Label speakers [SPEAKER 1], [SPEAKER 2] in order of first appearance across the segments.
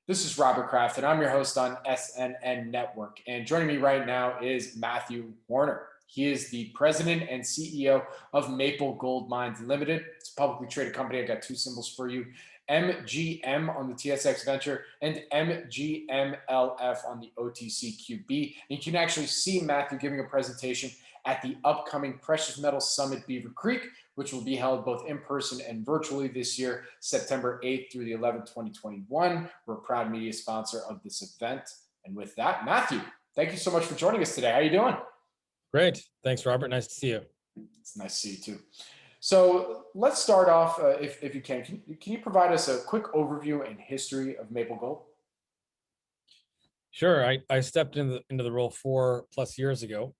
[SPEAKER 1] This is Robert Kraft, and I'm your host on SNN.Network. And joining me right now is Matthew Hornor. He is the president and CEO of Maple Gold Mines Limited. It's a publicly traded company. I've got two symbols for you: MGM on the TSX Venture and MGMLF on the OTCQB. And you can actually see Matthew giving a presentation at the upcoming Precious Metals Summit Beaver Creek, which will be held both in person and virtually this year, September 8th through the 11th, 2021. We're a proud media sponsor of this event. And with that, Matthew, thank you so much for joining us today. How are you doing?
[SPEAKER 2] Great. Thanks, Robert. Nice to see you.
[SPEAKER 1] It's nice to see you too. So let's start off, if you can. Can you provide us a quick overview and history of Maple Gold?
[SPEAKER 2] Sure. I stepped into the role 4+ years ago.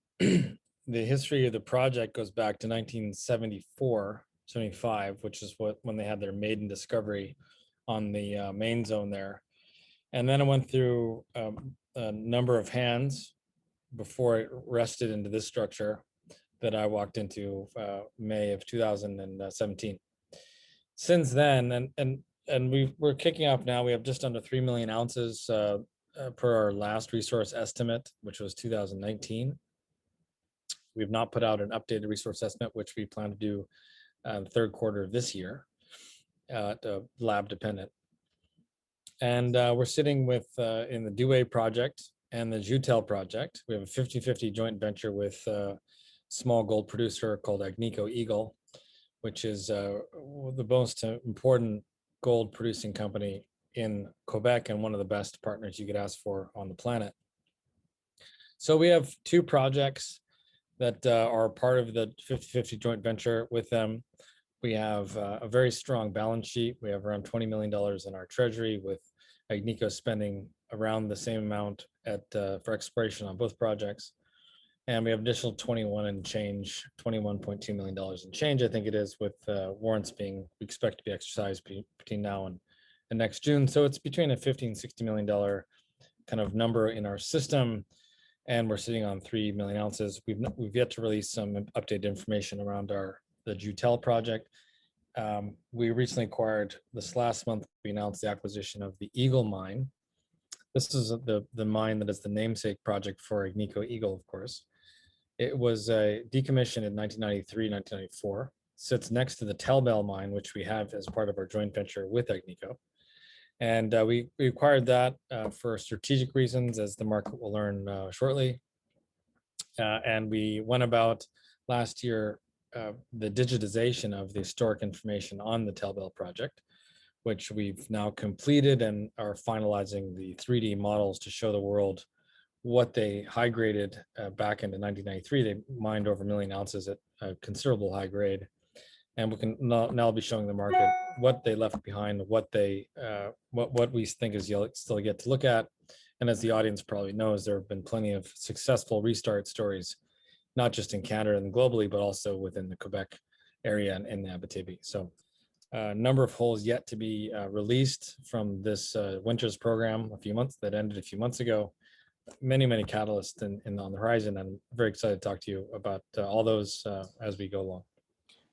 [SPEAKER 2] The history of the project goes back to 1974, 75, which is when they had their maiden discovery on the main zone there. And then it went through a number of hands before it rested into this structure that I walked into May of 2017. Since then, and we're kicking off now. We have just under 3 million ounces per our last resource estimate, which was 2019. We've not put out an updated resource estimate, which we plan to do the third quarter of this year, lab dependent. And we're sitting with in the Douay project and the Joutel project. We have a 50-50 joint venture with a small gold producer called Agnico Eagle, which is the most important gold producing company in Quebec and one of the best partners you could ask for on the planet. So we have two projects that are part of the 50-50 joint venture with them. We have a very strong balance sheet. We have around $20 million in our treasury, with Agnico spending around the same amount for exploration on both projects. And we have additional 21.2 million dollars in change, I think it is, with warrants we expect to be exercised between now and next June. So it's between a $50-60 million kind of number in our system. And we're sitting on 3 million ounces. We've yet to release some updated information around the Joutel project. We recently acquired, this last month, we announced the acquisition of the Eagle mine. This is the mine that is the namesake project for Agnico Eagle, of course. It was decommissioned in 1993, 1994. Sits next to the Telbel mine, which we have as part of our joint venture with Agnico. And we acquired that for strategic reasons, as the market will learn shortly. And we went about last year the digitization of the historic information on the Telbel project, which we've now completed and are finalizing the 3D models to show the world what they high graded back into 1993. They mined over 1 million ounces at a considerable high grade. And we can now be showing the market what they left behind, what we think is still yet to look at. And as the audience probably knows, there have been plenty of successful restart stories, not just in Canada and globally, but also within the Quebec area and in the Abitibi. So a number of holes yet to be released from this winter's program that ended a few months ago. Many catalysts on the horizon. I'm very excited to talk to you about all those as we go along.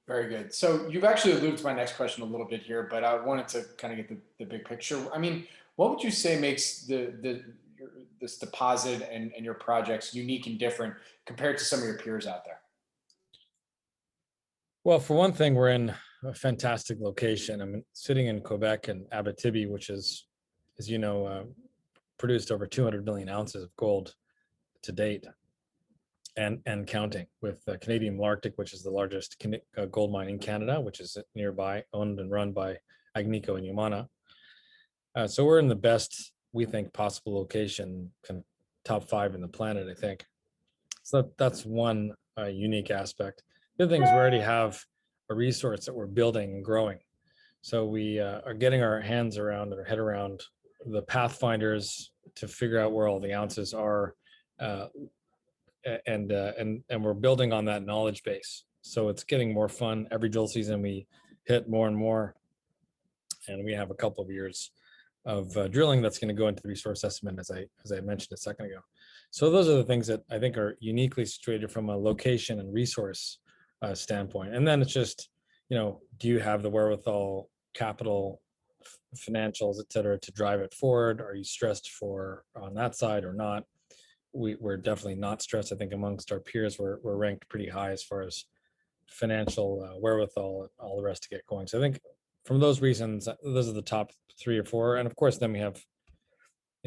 [SPEAKER 1] Very good. So you've actually alluded to my next question a little bit here, but I wanted to kind of get the big picture. I mean, what would you say makes this deposit and your projects unique and different compared to some of your peers out there?
[SPEAKER 2] Well, for one thing, we're in a fantastic location. I'm sitting in Quebec and Abitibi, which is, as you know, produced over 200 million ounces of gold to date. And counting, with Canadian Malartic, which is the largest gold mine in Canada, which is nearby, owned and run by Agnico and Yamana. So we're in the best, we think, possible location, kind of top 5 in the planet, I think. So that's one unique aspect. The other thing is we already have a resource that we're building and growing. So we are getting our head around the pathfinders to figure out where all the ounces are. And we're building on that knowledge base. So it's getting more fun. Every drill season we hit more and more. And we have a couple of years of drilling that's going to go into the resource estimate, as I mentioned a second ago. So those are the things that I think are uniquely situated from a location and resource standpoint. And then it's just, do you have the wherewithal, capital, financials, et cetera, to drive it forward? Are you stressed for on that side or not? We're definitely not stressed. I think amongst our peers, we're ranked pretty high as far as financial wherewithal and all the rest to get going. So I think from those reasons, those are the top 3 or 4. And of course, then we have,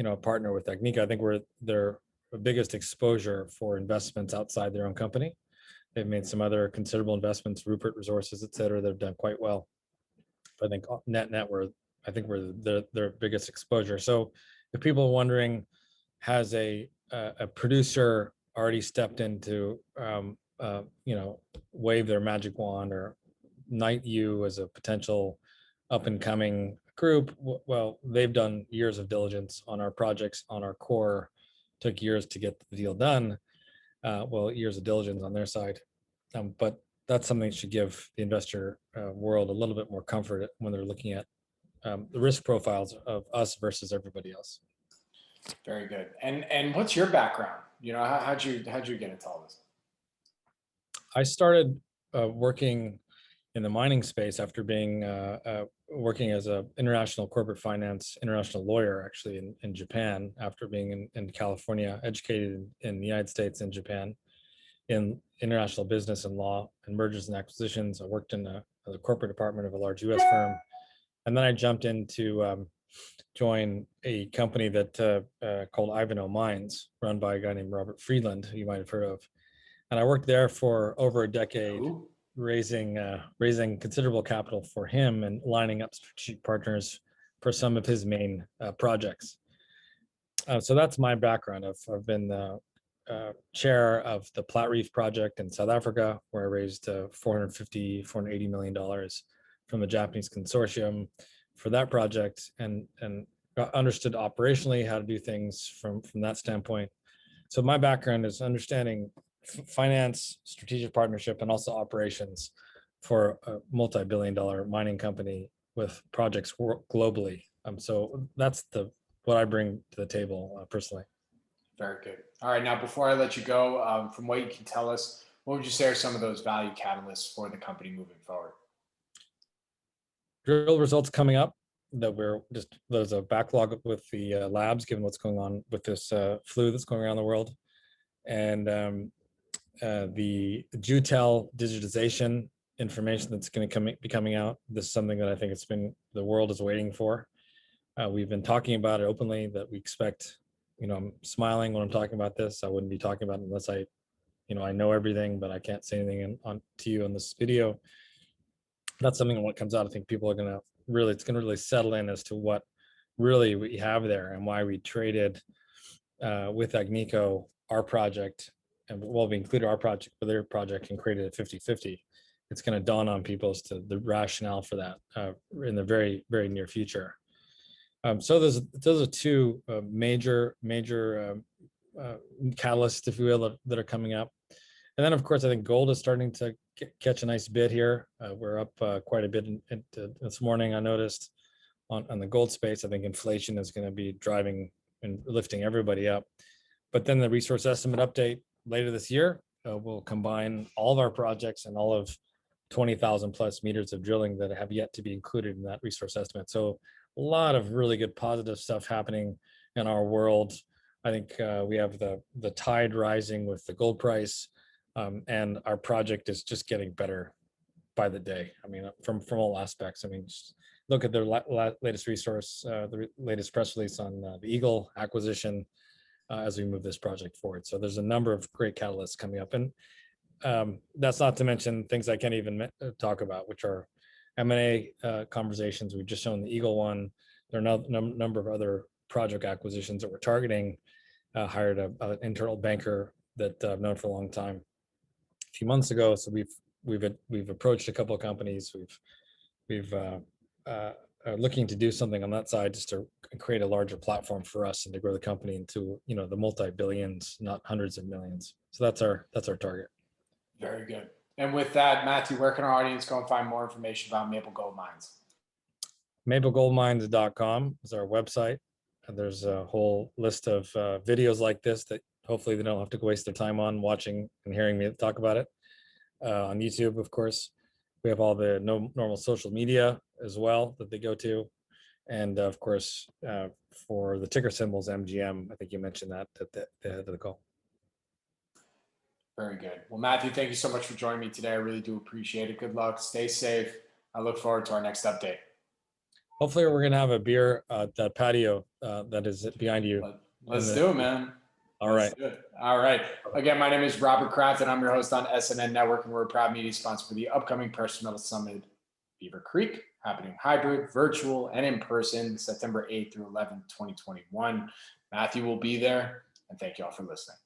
[SPEAKER 2] a partner with Agnico. I think we're their biggest exposure for investments outside their own company. They've made some other considerable investments, Rupert Resources, et cetera. They've done quite well. But I think net, we're their biggest exposure. So if people are wondering, has a producer already stepped in to wave their magic wand or knight you as a potential up and coming group? Well, they've done years of diligence on our projects, on our core, took years to get the deal done. Years of diligence on their side. But that's something that should give the investor world a little bit more comfort when they're looking at the risk profiles of us versus everybody else.
[SPEAKER 1] Very good. And what's your background? How'd you get into all this?
[SPEAKER 2] I started working in the mining space after being working as an international corporate finance international lawyer, actually in Japan, after being in California, educated in the United States and Japan in international business and law and mergers and acquisitions. I worked in the corporate department of a large US firm. And then I jumped in to join a company that called Ivanhoe Mines, run by a guy named Robert Friedland, who you might have heard of. And I worked there for over a decade, raising considerable capital for him and lining up strategic partners for some of his main projects. So that's my background. I've been the chair of the Platreef project in South Africa, where I raised $480 million from the Japanese consortium for that project, and understood operationally how to do things from that standpoint. So my background is understanding finance, strategic partnership, and also operations for a multi-billion-dollar mining company with projects globally. So that's what I bring to the table personally.
[SPEAKER 1] Very good. All right, now before I let you go, from what you can tell us, what would you say are some of those value catalysts for the company moving forward?
[SPEAKER 2] Drill results coming up that there's a backlog with the labs, given what's going on with this flu that's going around the world. And the Joutel digitization information that's going to be coming out. This is something that I think the world is waiting for. We've been talking about it openly, that we expect, I'm smiling when I'm talking about this. I wouldn't be talking about it unless I know everything, but I can't say anything to you on this video. That's something when it comes out, I think people are it's going to really settle in as to what really we have there and why we traded with Agnico, our project, and we included our project with their project and created a 50-50. It's going to dawn on people as to the rationale for that in the very, very near future. So those are 2 major catalysts, if you will, that are coming up. And then, of course, I think gold is starting to catch a nice bid here. We're up quite a bit this morning, I noticed, on the gold space. I think inflation is going to be driving and lifting everybody up. But then the resource estimate update later this year will combine all of our projects and all of 20,000 plus meters of drilling that have yet to be included in that resource estimate. So a lot of really good positive stuff happening in our world. I think we have the tide rising with the gold price, and our project is just getting better by the day. I mean, from all aspects. I mean, just look at their latest resource, the latest press release on the Eagle acquisition as we move this project forward. So there's a number of great catalysts coming up, and that's not to mention things I can't even talk about, which are M&A conversations. We've just shown the Eagle one. There are a number of other project acquisitions that we're targeting. Hired an internal banker that I've known for a long time a few months ago. So we've approached a couple of companies. We've looking to do something on that side just to create a larger platform for us and to grow the company into the multi-billions, not hundreds of millions. So that's our target.
[SPEAKER 1] Very good. And with that, Matthew, where can our audience go and find more information about Maple Gold Mines?
[SPEAKER 2] MapleGoldMines.com is our website. And there's a whole list of videos like this that hopefully they don't have to waste their time on watching and hearing me talk about it. On YouTube, of course, we have all the normal social media as well that they go to. And of course, for the ticker symbols, MGM, I think you mentioned that at the head of the call.
[SPEAKER 1] Very good. Well, Matthew, thank you so much for joining me today. I really do appreciate it. Good luck. Stay safe. I look forward to our next update.
[SPEAKER 2] Hopefully we're going to have a beer at that patio that is behind you.
[SPEAKER 1] Let's do it, man.
[SPEAKER 2] All right.
[SPEAKER 1] All right. Again, my name is Robert Kraft, and I'm your host on SNN Network, and we're a proud media sponsor for the upcoming Precious Metal Summit Beaver Creek, happening hybrid, virtual, and in person, September 8th through 11th, 2021. Matthew will be there, and thank you all for listening.